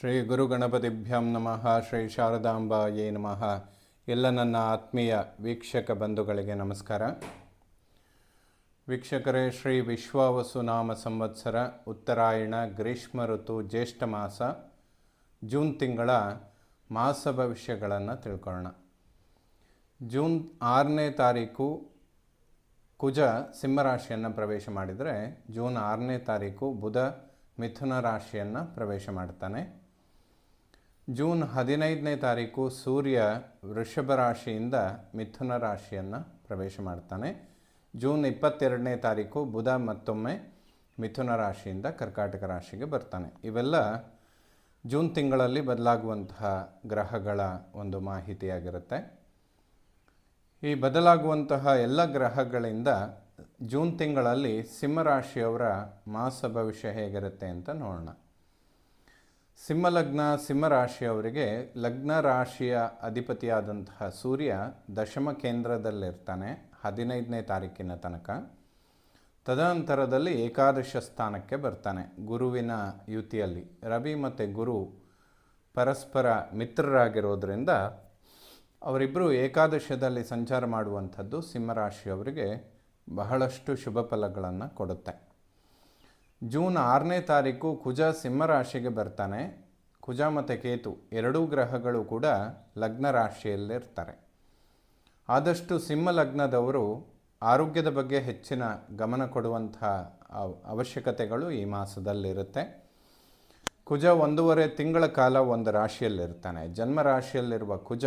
ಶ್ರೀ ಗುರು ಗಣಪತಿಭ್ಯಾಂ ನಮಃ. ಶ್ರೀ ಶಾರದಾಂಬಾಯೇ ನಮಃ. ಎಲ್ಲ ನನ್ನ ಆತ್ಮೀಯ ವೀಕ್ಷಕ ಬಂಧುಗಳಿಗೆ ನಮಸ್ಕಾರ. ವೀಕ್ಷಕರೇ, ಶ್ರೀ ವಿಶ್ವಾವಸುನಾಮ ಸಂವತ್ಸರ ಉತ್ತರಾಯಣ ಗ್ರೀಷ್ಮ ಋತು ಜ್ಯೇಷ್ಠ ಮಾಸ ಜೂನ್ ತಿಂಗಳ ಮಾಸ ಭವಿಷ್ಯಗಳನ್ನು ತಿಳ್ಕೊಳ್ಳೋಣ. ಜೂನ್ 6ನೇ ತಾರೀಕು ಕುಜ ಸಿಂಹರಾಶಿಯನ್ನು ಪ್ರವೇಶ ಮಾಡಿದರೆ, ಜೂನ್ 6ನೇ ತಾರೀಕು ಬುಧ ಮಿಥುನ ರಾಶಿಯನ್ನು ಪ್ರವೇಶ ಮಾಡ್ತಾನೆ. ಜೂನ್ 15ನೇ ತಾರೀಕು ಸೂರ್ಯ ವೃಷಭ ರಾಶಿಯಿಂದ ಮಿಥುನ ರಾಶಿಯನ್ನು ಪ್ರವೇಶ ಮಾಡ್ತಾನೆ. ಜೂನ್ 22ನೇ ತಾರೀಕು ಬುಧ ಮತ್ತೊಮ್ಮೆ ಮಿಥುನ ರಾಶಿಯಿಂದ ಕರ್ಕಾಟಕ ರಾಶಿಗೆ ಬರ್ತಾನೆ. ಇವೆಲ್ಲ ಜೂನ್ ತಿಂಗಳಲ್ಲಿ ಬದಲಾಗುವಂತಹ ಗ್ರಹಗಳ ಒಂದು ಮಾಹಿತಿಯಾಗಿರುತ್ತೆ. ಈ ಬದಲಾಗುವಂತಹ ಎಲ್ಲ ಗ್ರಹಗಳಿಂದ ಜೂನ್ ತಿಂಗಳಲ್ಲಿ ಸಿಂಹರಾಶಿಯವರ ಮಾಸ ಭವಿಷ್ಯ ಹೇಗಿರುತ್ತೆ ಅಂತ ನೋಡೋಣ. ಸಿಂಹಲಗ್ನ ಸಿಂಹರಾಶಿಯವರಿಗೆ ಲಗ್ನ ರಾಶಿಯ ಅಧಿಪತಿಯಾದಂತಹ ಸೂರ್ಯ ದಶಮ ಕೇಂದ್ರದಲ್ಲಿರ್ತಾನೆ 15ನೇ ತಾರೀಕಿನ ತನಕ. ತದನಂತರದಲ್ಲಿ ಏಕಾದಶ ಸ್ಥಾನಕ್ಕೆ ಬರ್ತಾನೆ ಗುರುವಿನ ಯುತಿಯಲ್ಲಿ. ರವಿ ಮತ್ತು ಗುರು ಪರಸ್ಪರ ಮಿತ್ರರಾಗಿರೋದ್ರಿಂದ ಅವರಿಬ್ಬರು ಏಕಾದಶದಲ್ಲಿ ಸಂಚಾರ ಮಾಡುವಂಥದ್ದು ಸಿಂಹರಾಶಿಯವರಿಗೆ ಬಹಳಷ್ಟು ಶುಭ ಫಲಗಳನ್ನು ಕೊಡುತ್ತೆ. ಜೂನ್ 6ನೇ ತಾರೀಕು ಕುಜ ಸಿಂಹರಾಶಿಗೆ ಬರ್ತಾನೆ. ಕುಜ ಮತ್ತು ಕೇತು ಎರಡೂ ಗ್ರಹಗಳು ಕೂಡ ಲಗ್ನ ರಾಶಿಯಲ್ಲಿರ್ತಾರೆ. ಆದಷ್ಟು ಸಿಂಹ ಲಗ್ನದವರು ಆರೋಗ್ಯದ ಬಗ್ಗೆ ಹೆಚ್ಚಿನ ಗಮನ ಕೊಡುವಂಥ ಅವಶ್ಯಕತೆಗಳು ಈ ಮಾಸದಲ್ಲಿರುತ್ತೆ. ಕುಜ 1.5 ತಿಂಗಳ ಕಾಲ ಒಂದು ರಾಶಿಯಲ್ಲಿರ್ತಾನೆ. ಜನ್ಮ ರಾಶಿಯಲ್ಲಿರುವ ಕುಜ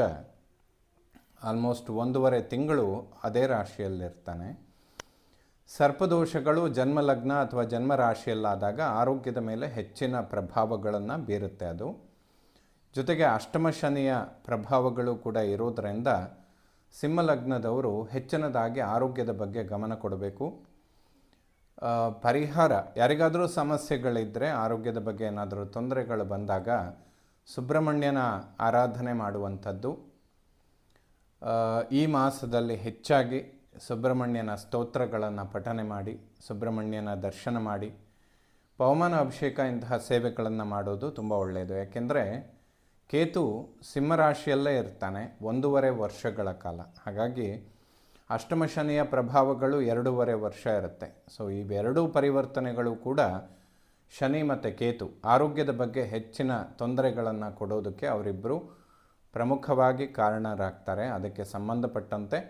ಆಲ್ಮೋಸ್ಟ್ 1.5 ತಿಂಗಳು ಅದೇ ರಾಶಿಯಲ್ಲಿರ್ತಾನೆ. ಸರ್ಪದೋಷಗಳು ಜನ್ಮಲಗ್ನ ಅಥವಾ ಜನ್ಮ ರಾಶಿಯಲ್ಲಾದಾಗ ಆರೋಗ್ಯದ ಮೇಲೆ ಹೆಚ್ಚಿನ ಪ್ರಭಾವಗಳನ್ನು ಬೀರುತ್ತೆ. ಅದು ಜೊತೆಗೆ ಅಷ್ಟಮ ಶನಿಯ ಪ್ರಭಾವಗಳು ಕೂಡ ಇರೋದರಿಂದ ಸಿಂಹಲಗ್ನದವರು ಹೆಚ್ಚಿನದಾಗಿ ಆರೋಗ್ಯದ ಬಗ್ಗೆ ಗಮನ ಕೊಡಬೇಕು. ಪರಿಹಾರ, ಯಾರಿಗಾದರೂ ಸಮಸ್ಯೆಗಳಿದ್ದರೆ, ಆರೋಗ್ಯದ ಬಗ್ಗೆ ಏನಾದರೂ ತೊಂದರೆಗಳು ಬಂದಾಗ ಸುಬ್ರಹ್ಮಣ್ಯನ ಆರಾಧನೆ ಮಾಡುವಂಥದ್ದು. ಈ ಮಾಸದಲ್ಲಿ ಹೆಚ್ಚಾಗಿ ಸುಬ್ರಹ್ಮಣ್ಯನ ಸ್ತೋತ್ರಗಳನ್ನು ಪಠನೆ ಮಾಡಿ, ಸುಬ್ರಹ್ಮಣ್ಯನ ದರ್ಶನ ಮಾಡಿ, ಪವಮಾನ ಅಭಿಷೇಕ ಇಂತಹ ಸೇವೆಗಳನ್ನು ಮಾಡೋದು ತುಂಬ ಒಳ್ಳೆಯದು. ಯಾಕೆಂದರೆ ಕೇತು ಸಿಂಹರಾಶಿಯಲ್ಲೇ ಇರ್ತಾನೆ 1.5 ವರ್ಷಗಳ ಕಾಲ. ಹಾಗಾಗಿ ಅಷ್ಟಮ ಶನಿಯ ಪ್ರಭಾವಗಳು 2.5 ವರ್ಷ ಇರುತ್ತೆ. ಸೊ ಇವೆರಡೂ ಪರಿವರ್ತನೆಗಳು ಕೂಡ ಶನಿ ಮತ್ತು ಕೇತು ಆರೋಗ್ಯದ ಬಗ್ಗೆ ಹೆಚ್ಚಿನ ತೊಂದರೆಗಳನ್ನು ಕೊಡೋದಕ್ಕೆ ಅವರಿಬ್ಬರು ಪ್ರಮುಖವಾಗಿ ಕಾರಣರಾಗ್ತಾರೆ. ಅದಕ್ಕೆ ಸಂಬಂಧಪಟ್ಟಂತೆ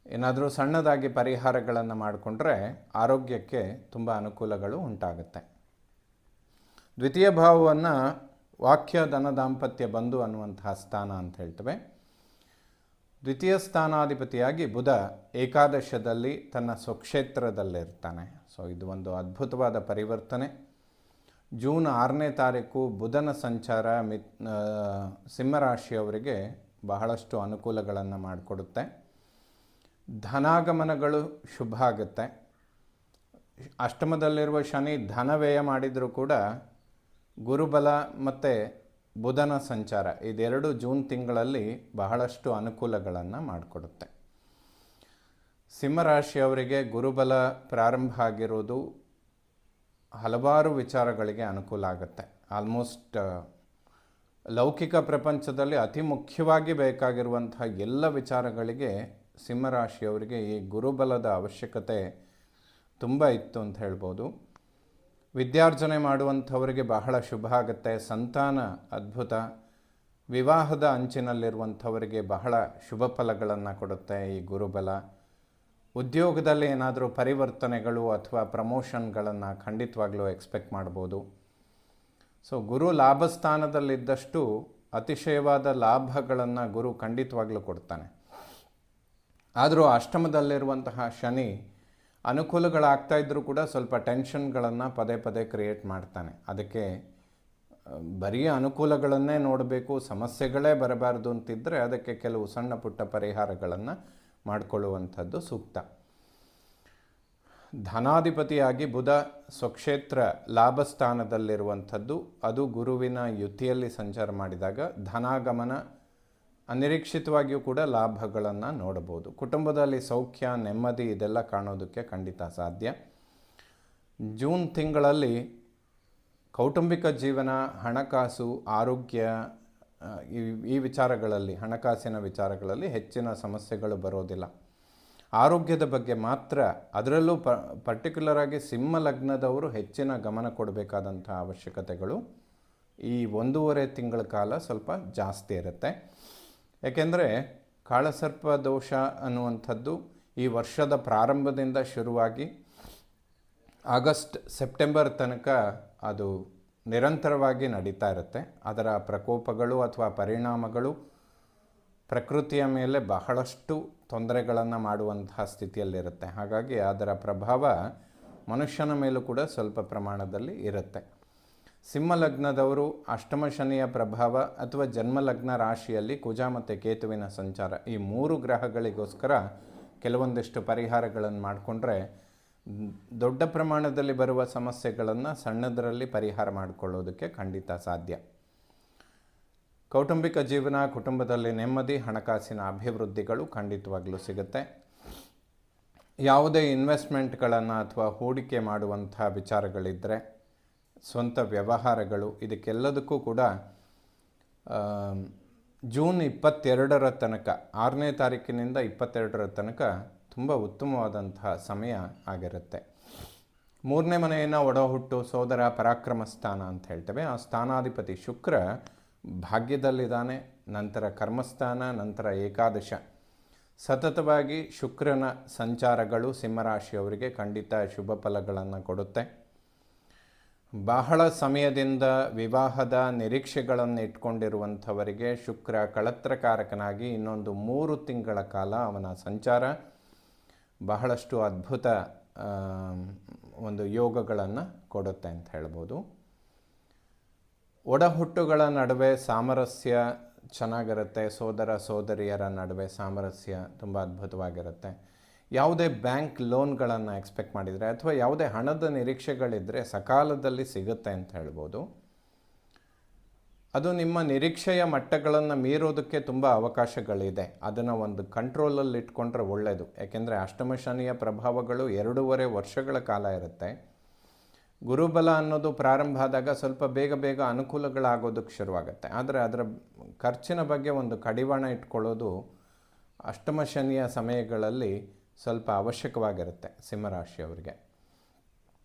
ಏನಾದರೂ ಸಣ್ಣದಾಗಿ ಪರಿಹಾರಗಳನ್ನು ಮಾಡಿಕೊಂಡ್ರೆ ಆರೋಗ್ಯಕ್ಕೆ ತುಂಬ ಅನುಕೂಲಗಳು ಉಂಟಾಗುತ್ತೆ. ದ್ವಿತೀಯ ಭಾವವನ್ನು ವಾಕ್ಯ ಧನ ದಾಂಪತ್ಯ ಬಂಧು ಅನ್ನುವಂತಹ ಸ್ಥಾನ ಅಂತ ಹೇಳ್ತೇವೆ. ದ್ವಿತೀಯ ಸ್ಥಾನಾಧಿಪತಿಯಾಗಿ ಬುಧ ಏಕಾದಶದಲ್ಲಿ ತನ್ನ ಸ್ವಕ್ಷೇತ್ರದಲ್ಲಿರ್ತಾನೆ. ಸೊ ಇದು ಒಂದು ಅದ್ಭುತವಾದ ಪರಿವರ್ತನೆ. ಜೂನ್ 6ನೇ ತಾರೀಕು ಬುಧನ ಸಂಚಾರ ಸಿಂಹರಾಶಿಯವರಿಗೆ ಬಹಳಷ್ಟು ಅನುಕೂಲಗಳನ್ನು ಮಾಡಿಕೊಡುತ್ತೆ. ಧನಾಗಮನಗಳು ಶುಭ ಆಗುತ್ತೆ. ಅಷ್ಟಮದಲ್ಲಿರುವ ಶನಿ ಧನ ವ್ಯಯ ಮಾಡಿದರೂ ಕೂಡ ಗುರುಬಲ ಮತ್ತು ಬುಧನ ಸಂಚಾರ ಇದೆರಡು ಜೂನ್ ತಿಂಗಳಲ್ಲಿ ಬಹಳಷ್ಟು ಅನುಕೂಲಗಳನ್ನು ಮಾಡಿಕೊಡುತ್ತೆ. ಸಿಂಹರಾಶಿಯವರಿಗೆ ಗುರುಬಲ ಪ್ರಾರಂಭ ಆಗಿರೋದು ಹಲವಾರು ವಿಚಾರಗಳಿಗೆ ಅನುಕೂಲ ಆಗುತ್ತೆ. ಆಲ್ಮೋಸ್ಟ್ ಲೌಕಿಕ ಪ್ರಪಂಚದಲ್ಲಿ ಅತಿ ಮುಖ್ಯವಾಗಿ ಬೇಕಾಗಿರುವಂತಹ ಎಲ್ಲ ವಿಚಾರಗಳಿಗೆ ಸಿಂಹರಾಶಿಯವರಿಗೆ ಈ ಗುರುಬಲದ ಅವಶ್ಯಕತೆ ತುಂಬ ಇತ್ತು ಅಂತ ಹೇಳ್ಬೋದು. ವಿದ್ಯಾರ್ಜನೆ ಮಾಡುವಂಥವರಿಗೆ ಬಹಳ ಶುಭ ಆಗುತ್ತೆ. ಸಂತಾನ ಅದ್ಭುತ. ವಿವಾಹದ ಅಂಚಿನಲ್ಲಿರುವಂಥವರಿಗೆ ಬಹಳ ಶುಭ ಫಲಗಳನ್ನು ಕೊಡುತ್ತೆ ಈ ಗುರುಬಲ. ಉದ್ಯೋಗದಲ್ಲಿ ಏನಾದರೂ ಪರಿವರ್ತನೆಗಳು ಅಥವಾ ಪ್ರಮೋಷನ್ಗಳನ್ನು ಖಂಡಿತವಾಗ್ಲೂ ಎಕ್ಸ್ಪೆಕ್ಟ್ ಮಾಡ್ಬೋದು. ಸೊ ಗುರು ಲಾಭಸ್ಥಾನದಲ್ಲಿದ್ದಷ್ಟು ಅತಿಶಯವಾದ ಲಾಭಗಳನ್ನು ಗುರು ಖಂಡಿತವಾಗ್ಲೂ ಕೊಡ್ತಾನೆ. ಆದರೂ ಅಷ್ಟಮದಲ್ಲಿರುವಂತಹ ಶನಿ ಅನುಕೂಲಗಳಾಗ್ತಾ ಇದ್ದರೂ ಕೂಡ ಸ್ವಲ್ಪ ಟೆನ್ಷನ್ಗಳನ್ನು ಪದೇ ಪದೇ ಕ್ರಿಯೇಟ್ ಮಾಡ್ತಾನೆ. ಅದಕ್ಕೆ ಬರೀ ಅನುಕೂಲಗಳನ್ನೇ ನೋಡಬೇಕು, ಸಮಸ್ಯೆಗಳೇ ಬರಬಾರ್ದು ಅಂತಿದ್ದರೆ ಅದಕ್ಕೆ ಕೆಲವು ಸಣ್ಣ ಪುಟ್ಟ ಪರಿಹಾರಗಳನ್ನು ಮಾಡಿಕೊಳ್ಳುವಂಥದ್ದು ಸೂಕ್ತ. ಧನಾಧಿಪತಿಯಾಗಿ ಬುಧ ಸ್ವಕ್ಷೇತ್ರ ಲಾಭಸ್ಥಾನದಲ್ಲಿರುವಂಥದ್ದು, ಅದು ಗುರುವಿನ ಯುತಿಯಲ್ಲಿ ಸಂಚಾರ ಮಾಡಿದಾಗ ಧನಾಗಮನ ಅನಿರೀಕ್ಷಿತವಾಗಿಯೂ ಕೂಡ ಲಾಭಗಳನ್ನು ನೋಡಬಹುದು. ಕುಟುಂಬದಲ್ಲಿ ಸೌಖ್ಯ ನೆಮ್ಮದಿ ಇದೆಲ್ಲ ಕಾಣೋದಕ್ಕೆ ಖಂಡಿತ ಸಾಧ್ಯ. ಜೂನ್ ತಿಂಗಳಲ್ಲಿ ಕೌಟುಂಬಿಕ ಜೀವನ, ಹಣಕಾಸು, ಆರೋಗ್ಯ, ಈ ವಿಚಾರಗಳಲ್ಲಿ, ಹಣಕಾಸಿನ ವಿಚಾರಗಳಲ್ಲಿ ಹೆಚ್ಚಿನ ಸಮಸ್ಯೆಗಳು ಬರೋದಿಲ್ಲ. ಆರೋಗ್ಯದ ಬಗ್ಗೆ ಮಾತ್ರ, ಅದರಲ್ಲೂ ಪರ್ಟಿಕ್ಯುಲರಾಗಿ ಸಿಂಹ ಲಗ್ನದವರು ಹೆಚ್ಚಿನ ಗಮನ ಕೊಡಬೇಕಾದಂಥ ಅವಶ್ಯಕತೆಗಳು ಈ 1.5 ತಿಂಗಳ ಕಾಲ ಸ್ವಲ್ಪ ಜಾಸ್ತಿ ಇರುತ್ತೆ. ಯಾಕೆಂದರೆ ಕಾಳಸರ್ಪ ದೋಷ ಅನ್ನುವಂಥದ್ದು ಈ ವರ್ಷದ ಪ್ರಾರಂಭದಿಂದ ಶುರುವಾಗಿ ಆಗಸ್ಟ್ ಸೆಪ್ಟೆಂಬರ್ ತನಕ ಅದು ನಿರಂತರವಾಗಿ ನಡೀತಾ ಇರುತ್ತೆ. ಅದರ ಪ್ರಕೋಪಗಳು ಅಥವಾ ಪರಿಣಾಮಗಳು ಪ್ರಕೃತಿಯ ಮೇಲೆ ಬಹಳಷ್ಟು ತೊಂದರೆಗಳನ್ನು ಮಾಡುವಂತಹ ಸ್ಥಿತಿಯಲ್ಲಿರುತ್ತೆ. ಹಾಗಾಗಿ ಅದರ ಪ್ರಭಾವ ಮನುಷ್ಯನ ಮೇಲೂ ಕೂಡ ಸ್ವಲ್ಪ ಪ್ರಮಾಣದಲ್ಲಿ ಇರುತ್ತೆ. ಸಿಂಹ ಲಗ್ನದವರು ಅಷ್ಟಮ ಶನಿಯ ಪ್ರಭಾವ ಅಥವಾ ಜನ್ಮಲಗ್ನ ರಾಶಿಯಲ್ಲಿ ಕುಜ ಮತ್ತು ಕೇತುವಿನ ಸಂಚಾರ, ಈ 3 ಗ್ರಹಗಳಿಗೋಸ್ಕರ ಕೆಲವೊಂದಿಷ್ಟು ಪರಿಹಾರಗಳನ್ನು ಮಾಡಿಕೊಂಡ್ರೆ ದೊಡ್ಡ ಪ್ರಮಾಣದಲ್ಲಿ ಬರುವ ಸಮಸ್ಯೆಗಳನ್ನು ಸಣ್ಣದರಲ್ಲಿ ಪರಿಹಾರ ಮಾಡಿಕೊಳ್ಳೋದಕ್ಕೆ ಖಂಡಿತ ಸಾಧ್ಯ. ಕೌಟುಂಬಿಕ ಜೀವನ, ಕುಟುಂಬದಲ್ಲಿ ನೆಮ್ಮದಿ, ಹಣಕಾಸಿನ ಅಭಿವೃದ್ಧಿಗಳು ಖಂಡಿತವಾಗಲೂ ಸಿಗುತ್ತೆ. ಯಾವುದೇ ಇನ್ವೆಸ್ಟ್ಮೆಂಟ್ಗಳನ್ನು ಅಥವಾ ಹೂಡಿಕೆ ಮಾಡುವಂಥ ವಿಚಾರಗಳಿದ್ದರೆ, ಸ್ವಂತ ವ್ಯವಹಾರಗಳು, ಇದಕ್ಕೆಲ್ಲದಕ್ಕೂ ಕೂಡ ಜೂನ್ 22ರ ತನಕ, 6ನೇ ತಾರೀಕಿನಿಂದ 22ರ ತನಕ ತುಂಬ ಉತ್ತಮವಾದಂತಹ ಸಮಯ ಆಗಿರುತ್ತೆ. 3ನೇ ಮನೆಯನ್ನು ಒಡಹುಟ್ಟು, ಸೋದರ, ಪರಾಕ್ರಮ ಸ್ಥಾನ ಅಂತ ಹೇಳ್ತೇವೆ. ಆ ಸ್ಥಾನಾಧಿಪತಿ ಶುಕ್ರ ಭಾಗ್ಯದಲ್ಲಿದ್ದಾನೆ. ನಂತರ ಕರ್ಮಸ್ಥಾನ, ನಂತರ ಏಕಾದಶ. ಸತತವಾಗಿ ಶುಕ್ರನ ಸಂಚಾರಗಳು ಸಿಂಹರಾಶಿಯವರಿಗೆ ಖಂಡಿತ ಶುಭ ಫಲಗಳನ್ನು ಕೊಡುತ್ತೆ. ಬಹಳ ಸಮಯದಿಂದ ವಿವಾಹದ ನಿರೀಕ್ಷೆಗಳನ್ನು ಇಟ್ಕೊಂಡಿರುವಂಥವರಿಗೆ ಶುಕ್ರ ಕಳತ್ರಕಾರಕನಾಗಿ ಇನ್ನೊಂದು 3 ತಿಂಗಳ ಕಾಲ ಅವನ ಸಂಚಾರ ಬಹಳಷ್ಟು ಅದ್ಭುತ ಒಂದು ಯೋಗಗಳನ್ನು ಕೊಡುತ್ತೆ ಅಂತ ಹೇಳ್ಬೋದು. ಒಡಹುಟ್ಟುಗಳ ನಡುವೆ ಸಾಮರಸ್ಯ ಚೆನ್ನಾಗಿರುತ್ತೆ. ಸೋದರ ಸೋದರಿಯರ ನಡುವೆ ಸಾಮರಸ್ಯ ತುಂಬ ಅದ್ಭುತವಾಗಿರುತ್ತೆ. ಯಾವುದೇ ಬ್ಯಾಂಕ್ ಲೋನ್ಗಳನ್ನು ಎಕ್ಸ್ಪೆಕ್ಟ್ ಮಾಡಿದರೆ ಅಥವಾ ಯಾವುದೇ ಹಣದ ನಿರೀಕ್ಷೆಗಳಿದ್ದರೆ ಸಕಾಲದಲ್ಲಿ ಸಿಗುತ್ತೆ ಅಂತ ಹೇಳ್ಬೋದು. ಅದು ನಿಮ್ಮ ನಿರೀಕ್ಷೆಯ ಮಟ್ಟಗಳನ್ನು ಮೀರೋದಕ್ಕೆ ತುಂಬ ಅವಕಾಶಗಳಿದೆ. ಅದನ್ನು ಒಂದು ಕಂಟ್ರೋಲಲ್ಲಿ ಇಟ್ಕೊಂಡ್ರೆ ಒಳ್ಳೆಯದು. ಯಾಕೆಂದರೆ ಅಷ್ಟಮ ಶನಿಯ ಪ್ರಭಾವಗಳು 2.5 ವರ್ಷಗಳ ಕಾಲ ಇರುತ್ತೆ. ಗುರುಬಲ ಅನ್ನೋದು ಪ್ರಾರಂಭ ಆದಾಗ ಸ್ವಲ್ಪ ಬೇಗ ಅನುಕೂಲಗಳಾಗೋದಕ್ಕೆ ಶುರುವಾಗುತ್ತೆ. ಆದರೆ ಅದರ ಖರ್ಚಿನ ಬಗ್ಗೆ ಒಂದು ಕಡಿವಾಣ ಇಟ್ಕೊಳ್ಳೋದು ಅಷ್ಟಮ ಶನಿಯ ಸಮಯಗಳಲ್ಲಿ ಸ್ವಲ್ಪ ಅವಶ್ಯಕವಾಗಿರುತ್ತೆ ಸಿಂಹರಾಶಿಯವರಿಗೆ.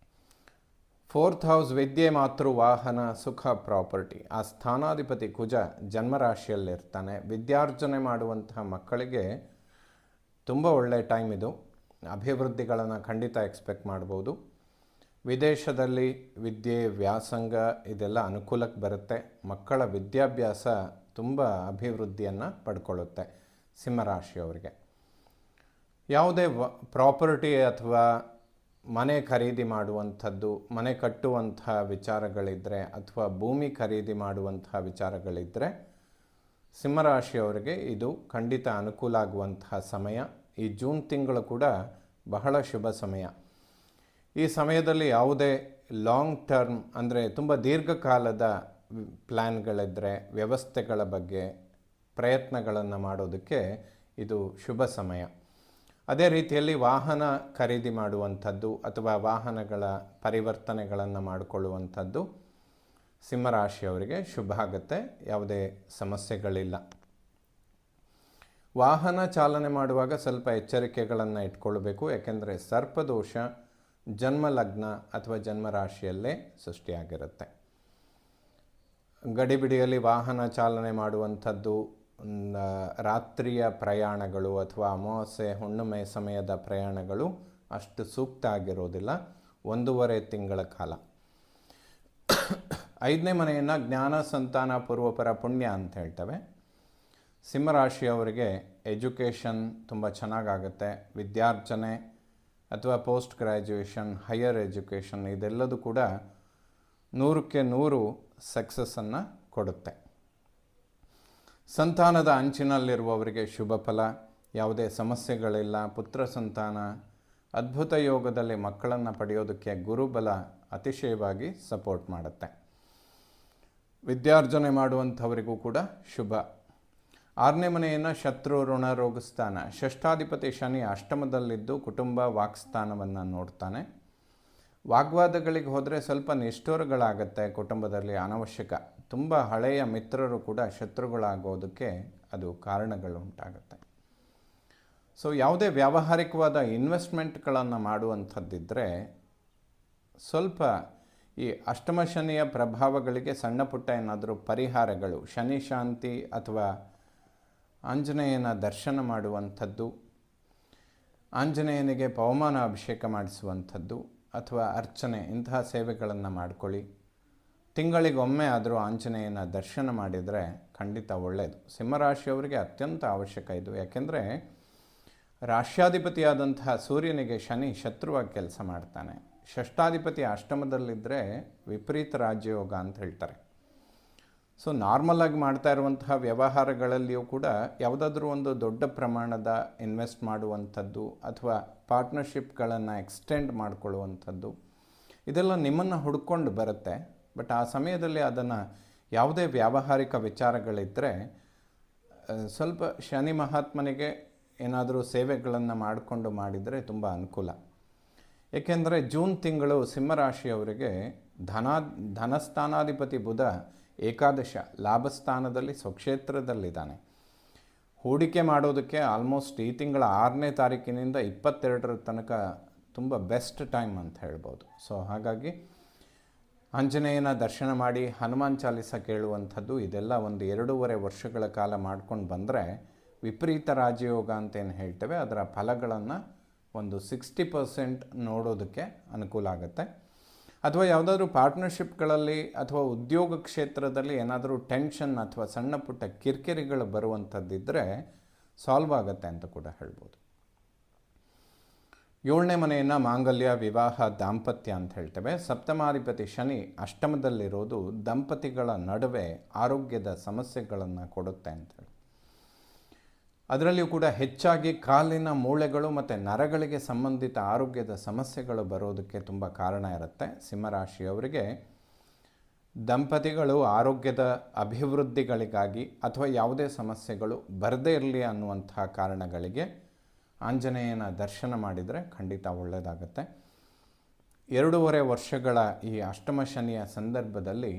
4th ಹೌಸ್ ವಿದ್ಯೆ, ಮಾತೃ, ವಾಹನ, ಸುಖ, ಪ್ರಾಪರ್ಟಿ. ಆ ಸ್ಥಾನಾಧಿಪತಿ ಕುಜ ಜನ್ಮರಾಶಿಯಲ್ಲಿರ್ತಾನೆ. ವಿದ್ಯಾರ್ಜನೆ ಮಾಡುವಂತಹ ಮಕ್ಕಳಿಗೆ ತುಂಬ ಒಳ್ಳೆಯ ಟೈಮ್ ಇದು. ಅಭಿವೃದ್ಧಿಗಳನ್ನು ಖಂಡಿತ ಎಕ್ಸ್ಪೆಕ್ಟ್ ಮಾಡ್ಬೋದು. ವಿದೇಶದಲ್ಲಿ ವಿದ್ಯೆ, ವ್ಯಾಸಂಗ ಇದೆಲ್ಲ ಅನುಕೂಲಕ್ಕೆ ಬರುತ್ತೆ. ಮಕ್ಕಳ ವಿದ್ಯಾಭ್ಯಾಸ ತುಂಬ ಅಭಿವೃದ್ಧಿಯನ್ನು ಪಡ್ಕೊಳ್ಳುತ್ತೆ ಸಿಂಹರಾಶಿಯವರಿಗೆ. ಯಾವುದೇ ಪ್ರಾಪರ್ಟಿ ಅಥವಾ ಮನೆ ಖರೀದಿ ಮಾಡುವಂಥದ್ದು, ಮನೆ ಕಟ್ಟುವಂಥ ವಿಚಾರಗಳಿದ್ದರೆ ಅಥವಾ ಭೂಮಿ ಖರೀದಿ ಮಾಡುವಂಥ ವಿಚಾರಗಳಿದ್ದರೆ ಸಿಂಹರಾಶಿಯವರಿಗೆ ಇದು ಖಂಡಿತ ಅನುಕೂಲ ಆಗುವಂತಹ ಸಮಯ. ಈ ಜೂನ್ ತಿಂಗಳು ಕೂಡ ಬಹಳ ಶುಭ ಸಮಯ. ಈ ಸಮಯದಲ್ಲಿ ಯಾವುದೇ ಲಾಂಗ್ ಟರ್ಮ್ ಅಂದರೆ ತುಂಬ ದೀರ್ಘಕಾಲದ ಪ್ಲ್ಯಾನ್ಗಳಿದ್ದರೆ, ವ್ಯವಸ್ಥೆಗಳ ಬಗ್ಗೆ ಪ್ರಯತ್ನಗಳನ್ನು ಮಾಡೋದಕ್ಕೆ ಇದು ಶುಭ ಸಮಯ. ಅದೇ ರೀತಿಯಲ್ಲಿ ವಾಹನ ಖರೀದಿ ಮಾಡುವಂಥದ್ದು ಅಥವಾ ವಾಹನಗಳ ಪರಿವರ್ತನೆಗಳನ್ನು ಮಾಡಿಕೊಳ್ಳುವಂಥದ್ದು ಸಿಂಹರಾಶಿಯವರಿಗೆ ಶುಭ ಆಗುತ್ತೆ. ಯಾವುದೇ ಸಮಸ್ಯೆಗಳಿಲ್ಲ. ವಾಹನ ಚಾಲನೆ ಮಾಡುವಾಗ ಸ್ವಲ್ಪ ಎಚ್ಚರಿಕೆಗಳನ್ನು ಇಟ್ಕೊಳ್ಬೇಕು. ಯಾಕೆಂದರೆ ಸರ್ಪದೋಷ ಜನ್ಮಲಗ್ನ ಅಥವಾ ಜನ್ಮರಾಶಿಯಲ್ಲೇ ಸೃಷ್ಟಿಯಾಗಿರುತ್ತೆ. ಗಡಿಬಿಡಿಯಲ್ಲಿ ವಾಹನ ಚಾಲನೆ ಮಾಡುವಂಥದ್ದು, ರಾತ್ರಿಯ ಪ್ರಯಾಣಗಳು ಅಥವಾ ಅಮಾವಾಸ್ಯೆ ಹುಣ್ಣಿಮೆ ಸಮಯದ ಪ್ರಯಾಣಗಳು ಅಷ್ಟು ಸೂಕ್ತ ಆಗಿರೋದಿಲ್ಲ 1.5 ತಿಂಗಳ ಕಾಲ. 5ನೇ ಮನೆಯನ್ನು ಜ್ಞಾನ, ಸಂತಾನ, ಪೂರ್ವಪರ ಪುಣ್ಯ ಅಂತ ಹೇಳ್ತೇವೆ. ಸಿಂಹರಾಶಿಯವರಿಗೆ ಎಜುಕೇಷನ್ ತುಂಬ ಚೆನ್ನಾಗಾಗುತ್ತೆ. ವಿದ್ಯಾರ್ಜನೆ ಅಥವಾ ಪೋಸ್ಟ್ ಗ್ರ್ಯಾಜುಯೇಷನ್, ಹೈಯರ್ ಎಜುಕೇಷನ್ ಇದೆಲ್ಲದೂ ಕೂಡ 100ಕ್ಕೆ 100 ಸಕ್ಸಸ್ಸನ್ನು ಕೊಡುತ್ತೆ. ಸಂತಾನದ ಅಂಚಿನಲ್ಲಿರುವವರಿಗೆ ಶುಭ ಫಲ, ಯಾವುದೇ ಸಮಸ್ಯೆಗಳಿಲ್ಲ. ಪುತ್ರ ಸಂತಾನ, ಅದ್ಭುತ ಯೋಗದಲ್ಲಿ ಮಕ್ಕಳನ್ನು ಪಡೆಯೋದಕ್ಕೆ ಗುರುಬಲ ಅತಿಶಯವಾಗಿ ಸಪೋರ್ಟ್ ಮಾಡುತ್ತೆ. ವಿದ್ಯಾರ್ಜನೆ ಮಾಡುವಂಥವರಿಗೂ ಕೂಡ ಶುಭ. 6ನೇ ಮನೆಯನ್ನು ಶತ್ರು, ಋಣ, ರೋಗಸ್ಥಾನ. ಷಷ್ಠಾಧಿಪತಿ ಶನಿ ಅಷ್ಟಮದಲ್ಲಿದ್ದು ಕುಟುಂಬ ವಾಕ್ಸ್ಥಾನವನ್ನು ನೋಡ್ತಾನೆ. ವಾಗ್ವಾದಗಳಿಗೆ ಹೋದರೆ ಸ್ವಲ್ಪ ನಿಷ್ಠುರಗಳಾಗತ್ತೆ ಕುಟುಂಬದಲ್ಲಿ ಅನವಶ್ಯಕ. ತುಂಬ ಹಳೆಯ ಮಿತ್ರರು ಕೂಡ ಶತ್ರುಗಳಾಗೋದಕ್ಕೆ ಅದು ಕಾರಣಗಳು ಉಂಟಾಗುತ್ತೆ. ಸೊ ಯಾವುದೇ ವ್ಯಾವಹಾರಿಕವಾದ ಇನ್ವೆಸ್ಟ್ಮೆಂಟ್ಗಳನ್ನು ಮಾಡುವಂಥದ್ದಿದ್ದರೆ ಸ್ವಲ್ಪ ಈ ಅಷ್ಟಮ ಶನಿಯ ಪ್ರಭಾವಗಳಿಗೆ ಸಣ್ಣ ಪುಟ್ಟ ಏನಾದರೂ ಪರಿಹಾರಗಳು, ಶನಿ ಶಾಂತಿ ಅಥವಾ ಆಂಜನೇಯನ ದರ್ಶನ ಮಾಡುವಂಥದ್ದು, ಆಂಜನೇಯನಿಗೆ ಪವಮಾನ ಅಭಿಷೇಕ ಮಾಡಿಸುವಂಥದ್ದು ಅಥವಾ ಅರ್ಚನೆ, ಇಂತಹ ಸೇವೆಗಳನ್ನು ಮಾಡಿಕೊಳ್ಳಿ. ತಿಂಗಳಿಗೊಮ್ಮೆ ಆದರೂ ಆಂಜನೇಯನ ದರ್ಶನ ಮಾಡಿದರೆ ಖಂಡಿತ ಒಳ್ಳೆಯದು. ಸಿಂಹರಾಶಿಯವರಿಗೆ ಅತ್ಯಂತ ಅವಶ್ಯಕ ಇದು. ಯಾಕೆಂದರೆ ರಾಶ್ಯಾಧಿಪತಿಯಾದಂತಹ ಸೂರ್ಯನಿಗೆ ಶನಿ ಶತ್ರುವಾಗಿ ಕೆಲಸ ಮಾಡ್ತಾನೆ. ಷಷ್ಠಾಧಿಪತಿ ಅಷ್ಟಮದಲ್ಲಿದ್ದರೆ ವಿಪರೀತ ರಾಜಯೋಗ ಅಂತ ಹೇಳ್ತಾರೆ. ಸೊ ನಾರ್ಮಲಾಗಿ ಮಾಡ್ತಾ ಇರುವಂತಹ ವ್ಯವಹಾರಗಳಲ್ಲಿಯೂ ಕೂಡ ಯಾವುದಾದ್ರೂ ಒಂದು ದೊಡ್ಡ ಪ್ರಮಾಣದ ಇನ್ವೆಸ್ಟ್ ಮಾಡುವಂಥದ್ದು ಅಥವಾ ಪಾರ್ಟ್ನರ್ಶಿಪ್ಗಳನ್ನು ಎಕ್ಸ್ಟೆಂಡ್ ಮಾಡಿಕೊಳ್ಳುವಂಥದ್ದು, ಇದೆಲ್ಲ ನಿಮ್ಮನ್ನು ಹುಡ್ಕೊಂಡು ಬರುತ್ತೆ. ಬಟ್ ಆ ಸಮಯದಲ್ಲಿ ಅದನ್ನು ಯಾವುದೇ ವ್ಯಾವಹಾರಿಕ ವಿಚಾರಗಳಿದ್ದರೆ ಸ್ವಲ್ಪ ಶನಿ ಮಹಾತ್ಮನಿಗೆ ಏನಾದರೂ ಸೇವೆಗಳನ್ನು ಮಾಡಿಕೊಂಡು ಮಾಡಿದರೆ ತುಂಬ ಅನುಕೂಲ. ಏಕೆಂದರೆ ಜೂನ್ ತಿಂಗಳು ಸಿಂಹರಾಶಿಯವರಿಗೆ ಧನಸ್ಥಾನಾಧಿಪತಿ ಬುಧ ಏಕಾದಶ ಲಾಭಸ್ಥಾನದಲ್ಲಿ ಸ್ವಕ್ಷೇತ್ರದಲ್ಲಿದ್ದಾನೆ. ಹೂಡಿಕೆ ಮಾಡೋದಕ್ಕೆ ಆಲ್ಮೋಸ್ಟ್ ಈ ತಿಂಗಳ 6ನೇ ತಾರೀಕಿನಿಂದ 22ರ ತನಕ ತುಂಬ ಬೆಸ್ಟ್ ಟೈಮ್ ಅಂತ ಹೇಳ್ಬೋದು. ಸೊ ಹಾಗಾಗಿ ಆಂಜನೇಯನ ದರ್ಶನ ಮಾಡಿ ಹನುಮಾನ್ ಚಾಲಿಸ ಕೇಳುವಂಥದ್ದು, ಇದೆಲ್ಲ ಒಂದು 2.5 ವರ್ಷಗಳ ಕಾಲ ಮಾಡ್ಕೊಂಡು ಬಂದರೆ ವಿಪರೀತ ರಾಜಯೋಗ ಅಂತೇನು ಹೇಳ್ತೇವೆ ಅದರ ಫಲಗಳನ್ನು ಒಂದು 60% ನೋಡೋದಕ್ಕೆ ಅನುಕೂಲ ಆಗುತ್ತೆ. ಅಥವಾ ಯಾವುದಾದ್ರೂ ಪಾರ್ಟ್ನರ್ಶಿಪ್ಗಳಲ್ಲಿ ಅಥವಾ ಉದ್ಯೋಗ ಕ್ಷೇತ್ರದಲ್ಲಿ ಏನಾದರೂ ಟೆನ್ಷನ್ ಅಥವಾ ಸಣ್ಣ ಪುಟ್ಟ ಕಿರಿಕಿರಿಗಳು ಬರುವಂಥದ್ದಿದ್ದರೆ ಸಾಲ್ವ್ ಆಗುತ್ತೆ ಅಂತ ಕೂಡ ಹೇಳ್ಬೋದು. 7ನೇ ಮನೆಯನ್ನು ಮಾಂಗಲ್ಯ, ವಿವಾಹ, ದಾಂಪತ್ಯ ಅಂತ ಹೇಳ್ತೇವೆ. ಸಪ್ತಮಾಧಿಪತಿ ಶನಿ ಅಷ್ಟಮದಲ್ಲಿರೋದು ದಂಪತಿಗಳ ನಡುವೆ ಆರೋಗ್ಯದ ಸಮಸ್ಯೆಗಳನ್ನು ಕೊಡುತ್ತೆ ಅಂತೇಳಿ. ಅದರಲ್ಲಿಯೂ ಕೂಡ ಹೆಚ್ಚಾಗಿ ಕಾಲಿನ ಮೂಳೆಗಳು ಮತ್ತು ನರಗಳಿಗೆ ಸಂಬಂಧಿತ ಆರೋಗ್ಯದ ಸಮಸ್ಯೆಗಳು ಬರೋದಕ್ಕೆ ತುಂಬ ಕಾರಣ ಇರುತ್ತೆ. ಸಿಂಹರಾಶಿಯವರಿಗೆ ದಂಪತಿಗಳು ಆರೋಗ್ಯದ ಅಭಿವೃದ್ಧಿಗಳಿಗಾಗಿ ಅಥವಾ ಯಾವುದೇ ಸಮಸ್ಯೆಗಳು ಬರದೇ ಇರಲಿ ಅನ್ನುವಂತಹ ಕಾರಣಗಳಿಗೆ ಆಂಜನೇಯನ ದರ್ಶನ ಮಾಡಿದರೆ ಖಂಡಿತ ಒಳ್ಳೆಯದಾಗುತ್ತೆ. 2.5 ವರ್ಷಗಳ ಈ ಅಷ್ಟಮ ಶನಿಯ ಸಂದರ್ಭದಲ್ಲಿ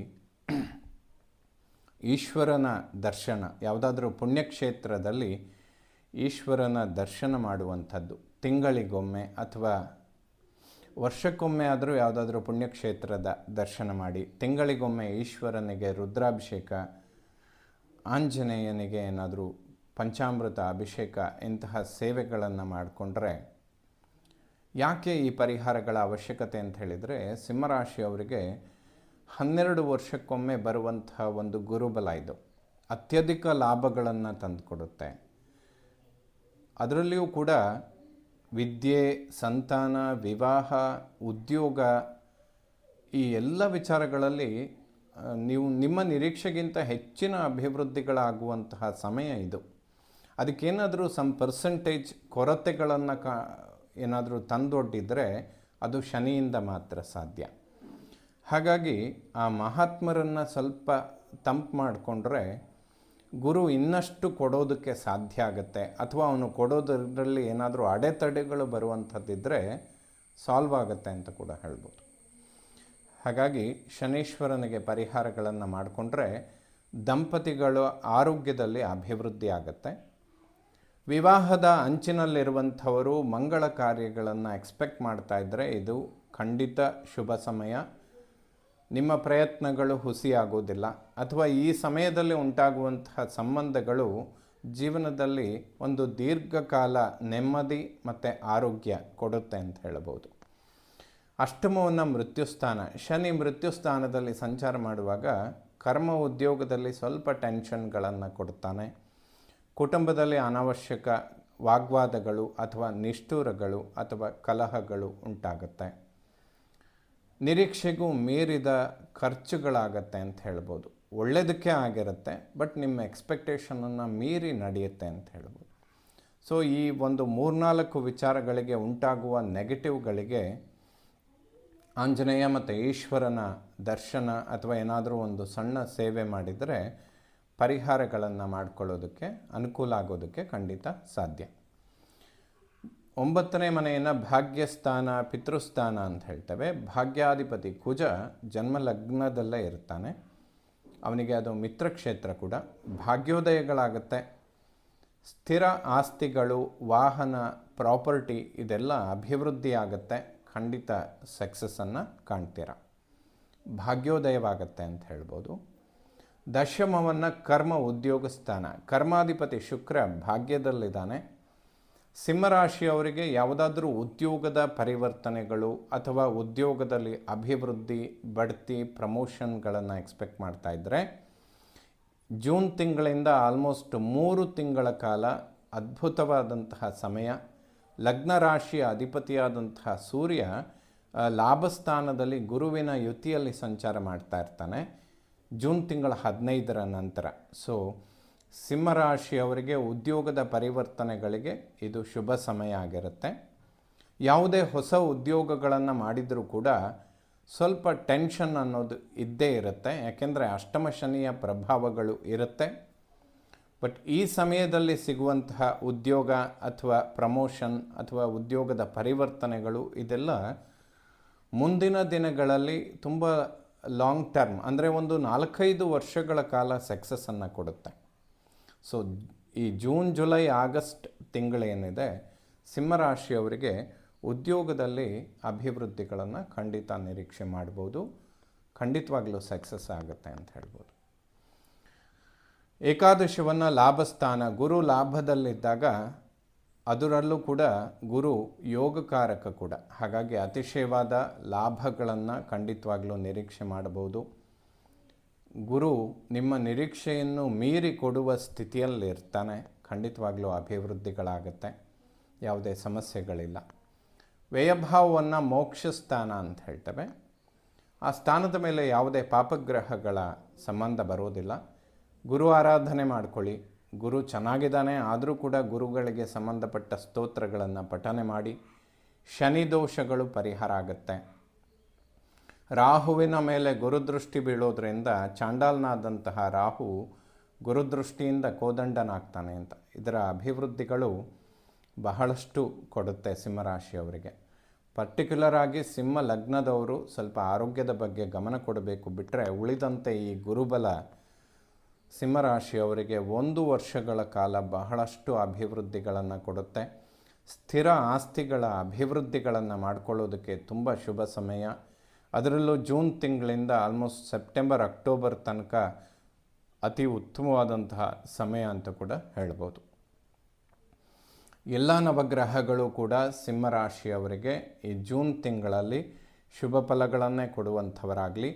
ಈಶ್ವರನ ದರ್ಶನ, ಯಾವುದಾದ್ರೂ ಪುಣ್ಯಕ್ಷೇತ್ರದಲ್ಲಿ ಈಶ್ವರನ ದರ್ಶನ ಮಾಡುವಂಥದ್ದು, ತಿಂಗಳಿಗೊಮ್ಮೆ ಅಥವಾ ವರ್ಷಕ್ಕೊಮ್ಮೆ ಆದರೂ ಯಾವುದಾದ್ರೂ ಪುಣ್ಯಕ್ಷೇತ್ರದ ದರ್ಶನ ಮಾಡಿ, ತಿಂಗಳಿಗೊಮ್ಮೆ ಈಶ್ವರನಿಗೆ ರುದ್ರಾಭಿಷೇಕ, ಆಂಜನೇಯನಿಗೆ ಏನಾದರೂ ಪಂಚಾಮೃತ ಅಭಿಷೇಕ, ಇಂತಹ ಸೇವೆಗಳನ್ನು ಮಾಡಿಕೊಂಡ್ರೆ, ಯಾಕೆ ಈ ಪರಿಹಾರಗಳ ಅವಶ್ಯಕತೆ ಅಂತ ಹೇಳಿದರೆ, ಸಿಂಹರಾಶಿಯವರಿಗೆ 12 ವರ್ಷಕ್ಕೊಮ್ಮೆ ಬರುವಂತಹ ಒಂದು ಗುರುಬಲ ಇದು ಅತ್ಯಧಿಕ ಲಾಭಗಳನ್ನು ತಂದುಕೊಡುತ್ತೆ. ಅದರಲ್ಲಿಯೂ ಕೂಡ ವಿದ್ಯೆ, ಸಂತಾನ, ವಿವಾಹ, ಉದ್ಯೋಗ, ಈ ಎಲ್ಲ ವಿಚಾರಗಳಲ್ಲಿ ನೀವು ನಿಮ್ಮ ನಿರೀಕ್ಷೆಗಿಂತ ಹೆಚ್ಚಿನ ಅಭಿವೃದ್ಧಿಗಳಾಗುವಂತಹ ಸಮಯ ಇದು. ಅದಕ್ಕೇನಾದರೂ ಸಮ್ ಪರ್ಸೆಂಟೇಜ್ ಕೊರತೆಗಳನ್ನು ಏನಾದರೂ ತಂದೊಡ್ಡಿದರೆ ಅದು ಶನಿಯಿಂದ ಮಾತ್ರ ಸಾಧ್ಯ. ಹಾಗಾಗಿ ಆ ಮಹಾತ್ಮರನ್ನು ಸ್ವಲ್ಪ ತಂಪು ಮಾಡಿಕೊಂಡ್ರೆ ಗುರು ಇನ್ನಷ್ಟು ಕೊಡೋದಕ್ಕೆ ಸಾಧ್ಯ ಆಗುತ್ತೆ. ಅಥವಾ ಅವನು ಕೊಡೋದರಲ್ಲಿ ಏನಾದರೂ ಅಡೆತಡೆಗಳು ಬರುವಂಥದ್ದಿದ್ದರೆ ಸಾಲ್ವ್ ಆಗುತ್ತೆ ಅಂತ ಕೂಡ ಹೇಳ್ಬೋದು. ಹಾಗಾಗಿ ಶನೀಶ್ವರನಿಗೆ ಪರಿಹಾರಗಳನ್ನು ಮಾಡಿಕೊಂಡ್ರೆ ದಂಪತಿಗಳ ಆರೋಗ್ಯದಲ್ಲಿ ಅಭಿವೃದ್ಧಿ ಆಗುತ್ತೆ. ವಿವಾಹದ ಅಂಚಿನಲ್ಲಿರುವಂಥವರು ಮಂಗಳ ಕಾರ್ಯಗಳನ್ನು ಎಕ್ಸ್ಪೆಕ್ಟ್ ಮಾಡ್ತಾ ಇದ್ದರೆ ಇದು ಖಂಡಿತ ಶುಭ ಸಮಯ. ನಿಮ್ಮ ಪ್ರಯತ್ನಗಳು ಹುಸಿಯಾಗೋದಿಲ್ಲ. ಅಥವಾ ಈ ಸಮಯದಲ್ಲಿ ಉಂಟಾಗುವಂತಹ ಸಂಬಂಧಗಳು ಜೀವನದಲ್ಲಿ ಒಂದು ದೀರ್ಘಕಾಲ ನೆಮ್ಮದಿ ಮತ್ತು ಆರೋಗ್ಯ ಕೊಡುತ್ತೆ ಅಂತ ಹೇಳಬಹುದು. ಅಷ್ಟಮವನ್ನು ಮೃತ್ಯುಸ್ಥಾನ, ಶನಿ ಮೃತ್ಯುಸ್ಥಾನದಲ್ಲಿ ಸಂಚಾರ ಮಾಡುವಾಗ ಕರ್ಮ ಉದ್ಯೋಗದಲ್ಲಿ ಸ್ವಲ್ಪ ಟೆನ್ಷನ್ಗಳನ್ನು ಕೊಡ್ತಾನೆ. ಕುಟುಂಬದಲ್ಲಿ ಅನಾವಶ್ಯಕ ವಾಗ್ವಾದಗಳು ಅಥವಾ ನಿಷ್ಠುರಗಳು ಅಥವಾ ಕಲಹಗಳು ಉಂಟಾಗುತ್ತೆ. ನಿರೀಕ್ಷೆಗೂ ಮೀರಿದ ಖರ್ಚುಗಳಾಗತ್ತೆ ಅಂತ ಹೇಳ್ಬೋದು. ಒಳ್ಳೆಯದಕ್ಕೆ ಆಗಿರುತ್ತೆ, ಬಟ್ ನಿಮ್ಮ ಎಕ್ಸ್ಪೆಕ್ಟೇಷನನ್ನು ಮೀರಿ ನಡೆಯುತ್ತೆ ಅಂತ ಹೇಳ್ಬೋದು. ಸೊ ಈ ಒಂದು 3-4 ವಿಚಾರಗಳಿಗೆ ಉಂಟಾಗುವ ನೆಗೆಟಿವ್ಗಳಿಗೆ ಆಂಜನೇಯ ಮತ್ತು ಈಶ್ವರನ ದರ್ಶನ ಅಥವಾ ಏನಾದರೂ ಒಂದು ಸಣ್ಣ ಸೇವೆ ಮಾಡಿದರೆ ಪರಿಹಾರಗಳನ್ನು ಮಾಡಿಕೊಳ್ಳೋದಕ್ಕೆ ಅನುಕೂಲ ಆಗೋದಕ್ಕೆ ಖಂಡಿತ ಸಾಧ್ಯ. 9ನೇ ಮನೆಯನ್ನು ಭಾಗ್ಯಸ್ಥಾನ, ಪಿತೃಸ್ಥಾನ ಅಂತ ಹೇಳ್ತೇವೆ. ಭಾಗ್ಯಾಧಿಪತಿ ಕುಜ ಜನ್ಮ ಲಗ್ನದಲ್ಲೇ ಇರ್ತಾನೆ. ಅವನಿಗೆ ಅದು ಮಿತ್ರಕ್ಷೇತ್ರ ಕೂಡ. ಭಾಗ್ಯೋದಯಗಳಾಗುತ್ತೆ. ಸ್ಥಿರ ಆಸ್ತಿಗಳು, ವಾಹನ, ಪ್ರಾಪರ್ಟಿ ಇದೆಲ್ಲ ಅಭಿವೃದ್ಧಿ ಆಗುತ್ತೆ. ಖಂಡಿತ ಸಕ್ಸಸ್ಸನ್ನು ಕಾಣ್ತೀರ. ಭಾಗ್ಯೋದಯವಾಗತ್ತೆ ಅಂತ ಹೇಳ್ಬೋದು. ದಶಮವನ್ನು ಕರ್ಮ, ಉದ್ಯೋಗ ಸ್ಥಾನ. ಕರ್ಮಾಧಿಪತಿ ಶುಕ್ರ ಭಾಗ್ಯದಲ್ಲಿದ್ದಾನೆ. ಸಿಂಹರಾಶಿಯವರಿಗೆ ಯಾವುದಾದ್ರೂ ಉದ್ಯೋಗದ ಪರಿವರ್ತನೆಗಳು ಅಥವಾ ಉದ್ಯೋಗದಲ್ಲಿ ಅಭಿವೃದ್ಧಿ, ಬಡ್ತಿ, ಪ್ರಮೋಷನ್ಗಳನ್ನು ಎಕ್ಸ್ಪೆಕ್ಟ್ ಮಾಡ್ತಾ ಇದ್ದರೆ ಜೂನ್ ತಿಂಗಳಿಂದ ಆಲ್ಮೋಸ್ಟ್ 3 ತಿಂಗಳ ಕಾಲ ಅದ್ಭುತವಾದಂತಹ ಸಮಯ. ಲಗ್ನ ರಾಶಿಯ ಅಧಿಪತಿಯಾದಂತಹ ಸೂರ್ಯ ಲಾಭಸ್ಥಾನದಲ್ಲಿ ಗುರುವಿನ ಯುತಿಯಲ್ಲಿ ಸಂಚಾರ ಮಾಡ್ತಾ ಇರ್ತಾನೆ ಜೂನ್ ತಿಂಗಳ 15ರ ನಂತರ. ಸೊ ಸಿಂಹರಾಶಿಯವರಿಗೆ ಉದ್ಯೋಗದ ಪರಿವರ್ತನೆಗಳಿಗೆ ಇದು ಶುಭ ಸಮಯ ಆಗಿರುತ್ತೆ. ಯಾವುದೇ ಹೊಸ ಉದ್ಯೋಗಗಳನ್ನು ಮಾಡಿದರೂ ಕೂಡ ಸ್ವಲ್ಪ ಟೆನ್ಷನ್ ಅನ್ನೋದು ಇದ್ದೇ ಇರುತ್ತೆ. ಯಾಕೆಂದರೆ ಅಷ್ಟಮ ಶನಿಯ ಪ್ರಭಾವಗಳು ಇರುತ್ತೆ. ಬಟ್ ಈ ಸಮಯದಲ್ಲಿ ಸಿಗುವಂತಹ ಉದ್ಯೋಗ ಅಥವಾ ಪ್ರಮೋಷನ್ ಅಥವಾ ಉದ್ಯೋಗದ ಪರಿವರ್ತನೆಗಳು ಇದೆಲ್ಲ ಮುಂದಿನ ದಿನಗಳಲ್ಲಿ ತುಂಬ ಲಾಂಗ್ ಟರ್ಮ್, ಅಂದರೆ ಒಂದು 4-5 ವರ್ಷಗಳ ಕಾಲ ಸಕ್ಸಸ್ಸನ್ನು ಕೊಡುತ್ತೆ. ಸೊ ಈ ಜೂನ್, ಜುಲೈ, ಆಗಸ್ಟ್ ತಿಂಗಳೇನಿದೆ ಸಿಂಹರಾಶಿಯವರಿಗೆ ಉದ್ಯೋಗದಲ್ಲಿ ಅಭಿವೃದ್ಧಿಗಳನ್ನು ಖಂಡಿತ ನಿರೀಕ್ಷೆ ಮಾಡ್ಬೋದು. ಖಂಡಿತವಾಗ್ಲೂ ಸಕ್ಸಸ್ ಆಗುತ್ತೆ ಅಂತ ಹೇಳ್ಬೋದು. ಏಕಾದಶವನ್ನು ಲಾಭಸ್ಥಾನ, ಗುರು ಲಾಭದಲ್ಲಿದ್ದಾಗ ಅದರಲ್ಲೂ ಕೂಡ ಗುರು ಯೋಗಕಾರಕ ಕೂಡ. ಹಾಗಾಗಿ ಅತಿಶಯವಾದ ಲಾಭಗಳನ್ನು ಖಂಡಿತವಾಗ್ಲೂ ನಿರೀಕ್ಷೆ ಮಾಡಬಹುದು. ಗುರು ನಿಮ್ಮ ನಿರೀಕ್ಷೆಯನ್ನು ಮೀರಿ ಕೊಡುವ ಸ್ಥಿತಿಯಲ್ಲಿರ್ತಾನೆ. ಖಂಡಿತವಾಗ್ಲೂ ಅಭಿವೃದ್ಧಿಗಳಾಗುತ್ತೆ. ಯಾವುದೇ ಸಮಸ್ಯೆಗಳಿಲ್ಲ. ವ್ಯಯಭಾವವನ್ನು ಮೋಕ್ಷ ಸ್ಥಾನ ಅಂತ ಹೇಳ್ತೇವೆ. ಆ ಸ್ಥಾನದ ಮೇಲೆ ಯಾವುದೇ ಪಾಪಗ್ರಹಗಳ ಸಂಬಂಧ ಬರೋದಿಲ್ಲ. ಗುರು ಆರಾಧನೆ ಮಾಡ್ಕೊಳ್ಳಿ. ಗುರು ಚೆನ್ನಾಗಿದ್ದಾನೆ ಆದರೂ ಕೂಡ ಗುರುಗಳಿಗೆ ಸಂಬಂಧಪಟ್ಟ ಸ್ತೋತ್ರಗಳನ್ನು ಪಠನೆ ಮಾಡಿ. ಶನಿ ದೋಷಗಳು ಪರಿಹಾರ ಆಗುತ್ತೆ. ರಾಹುವಿನ ಮೇಲೆ ಗುರುದೃಷ್ಟಿ ಬೀಳೋದ್ರಿಂದ ಚಾಂಡಾಲನಾದಂತಹ ರಾಹು ಗುರುದೃಷ್ಟಿಯಿಂದ ಕೋದಂಡನಾಗ್ತಾನೆ ಅಂತ. ಇದರ ಅಭಿವೃದ್ಧಿಗಳು ಬಹಳಷ್ಟು ಕೊಡುತ್ತೆ ಸಿಂಹರಾಶಿಯವರಿಗೆ. ಪರ್ಟಿಕ್ಯುಲರ್ ಆಗಿ ಸಿಂಹ ಲಗ್ನದವರು ಸ್ವಲ್ಪ ಆರೋಗ್ಯದ ಬಗ್ಗೆ ಗಮನ ಕೊಡಬೇಕು. ಬಿಟ್ಟರೆ ಉಳಿದಂತೆ ಈ ಗುರುಬಲ ಸಿಂಹರಾಶಿಯವರಿಗೆ 1 ವರ್ಷಗಳ ಕಾಲ ಬಹಳಷ್ಟು ಅಭಿವೃದ್ಧಿಗಳನ್ನು ಕೊಡುತ್ತೆ. ಸ್ಥಿರ ಆಸ್ತಿಗಳ ಅಭಿವೃದ್ಧಿಗಳನ್ನು ಮಾಡಿಕೊಳ್ಳೋದಕ್ಕೆ ತುಂಬ ಶುಭ ಸಮಯ. ಅದರಲ್ಲೂ ಜೂನ್ ತಿಂಗಳಿಂದ ಆಲ್ಮೋಸ್ಟ್ ಸೆಪ್ಟೆಂಬರ್, ಅಕ್ಟೋಬರ್ ತನಕ ಅತಿ ಉತ್ತಮವಾದಂತಹ ಸಮಯ ಅಂತ ಕೂಡ ಹೇಳ್ಬೋದು. ಎಲ್ಲ ನವಗ್ರಹಗಳು ಕೂಡ ಸಿಂಹರಾಶಿಯವರಿಗೆ ಈ ಜೂನ್ ತಿಂಗಳಲ್ಲಿ ಶುಭ ಫಲಗಳನ್ನೇ ಕೊಡುವಂಥವರಾಗಲಿ.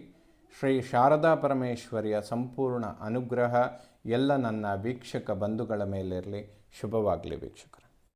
ಶ್ರೀ ಶಾರದಾ ಪರಮೇಶ್ವರಿಯ ಸಂಪೂರ್ಣ ಅನುಗ್ರಹ ಎಲ್ಲ ನನ್ನ ವೀಕ್ಷಕ ಬಂಧುಗಳ ಮೇಲಿರಲಿ. ಶುಭವಾಗಲಿ ವೀಕ್ಷಕರು.